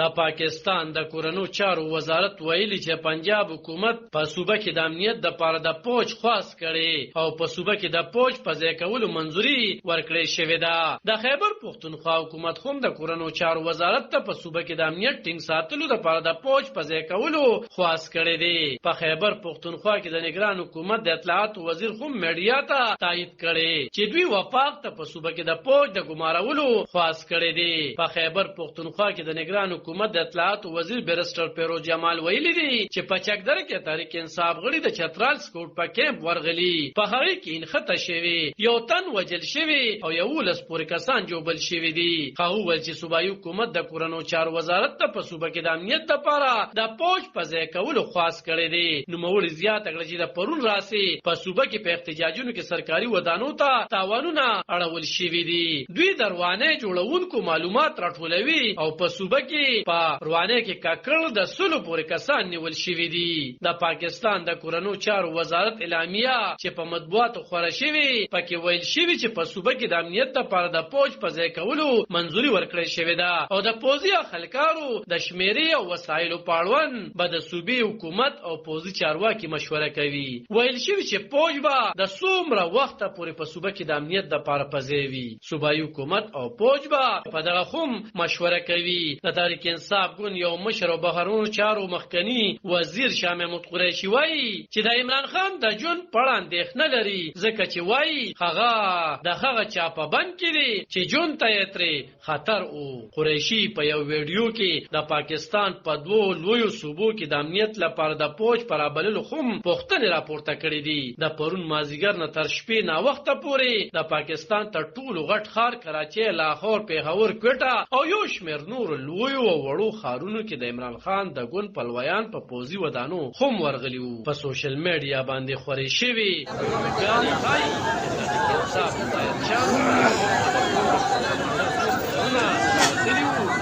د پاکستان د کورنو چارو وزارت ویلي چې پنجاب حکومت په صوبه کې د امنیت د پاره د پوج خاص کړي او په صوبه کې د پوج په ځای کولو منځوري ورکړې شوې ده. د خیبر پختونخوا حکومت هم د کورنو چارو وزارت ته په صوبه کې د امنیت ټینګ ساتلو د پاره د پوج په ځای کولو خاص کړي دي. په خیبر پختونخوا کې د نگران حکومت د اطلاعات وزیر هم میډیا ته تایید کړي چې دوی وفاق ته په صوبه کې د پوج د ګمارولو خاص کړي دي. په خیبر پختونخوا کې د نگران حکومت د اطلاعات وزیر بیرسټر پیروز جمال ویلي دي چې په چکدر کې تحریک انصاف غړي د چترال سکوټ په کیمپ ورغلي. په هغه کې انخته شوی یو تن وجل شوی او 11 پورې کسان جوبل شوی دي. هغه ول چې صوبایي حکومت د کورنو چارو وزارت ته په صوبه کې د امنیت لپاره د پوج په ځای کولو خاص کړي دي. نوموړي زیات کړي چې د پرون راسي په صوبه کې په احتجاجونو کې سرکاري ودانو ته تاوانونه اړول شوي دي. دوی د روانه جوړونکو معلومات راټولوي او په صوبه کې په روانه کې کاکړ د سلو پورې کسان نیول شوي دي. د پاکستان د کورنو چارو وزارت اعلامیه چې په مطبوعاتو خپره شوې پکې ویل شوي چې په صوبه کې د امنیت لپاره د پوج په ځای کولو منځوري ورکړل شوې ده او د پوځي خلکارو د شمیرې او وسایلو پاړون به د صوبې حکومت او پوځي چارواکي مشوره کوي. ویل شوي چې پوج به د څومره وخته پورې په صوبه کې د امنیت لپاره په ځای وي. صوبایي حکومت او پوج به په دغه هم مشوره کوي. د تحریک انصاف ګوند یو مشر او بهرونو چارو مخکنی وزیر شاه محمود قریشي وایي چې د عمران خان د ژوند په اړه اندېښنه لري ځکه چې وایي هغه د هغه چا په بند کې دی چې ژوند ته یې ترې خطر و. قریشي په یو ویډیو کې د پاکستان په دوو لویو صوبو کې د امنیت لپاره د پوج پر رابللو هم پوښتنې راپورته کړې دي. د پرون مازیګر نه تر شپې ناوخته پورې د پاکستان تر ټولو غټ ښار کراچۍ، لاهور، پیښور، کوټه او یو شمېر نورو لویو او وړو ښارونو کې د عمران خان د ګوند پلویان په پوځي ودانو هم ورغلي وو. په سوشل میډیا باندې خورې شوي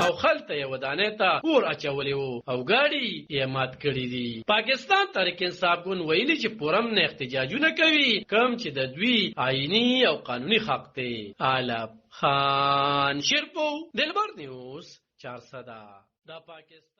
او خلته یې ودانۍ ته اور اچولی وو او ګاډي یې مات کړي دي. پاکستان تحریک انصاف ګوند ویلي چې پورم نه احتجاجونه کوي کوم چې د دوی آئینی او قانوني حق دی. عالم خان شیرپو، دلبر نیوز، 400 دا پاکستان.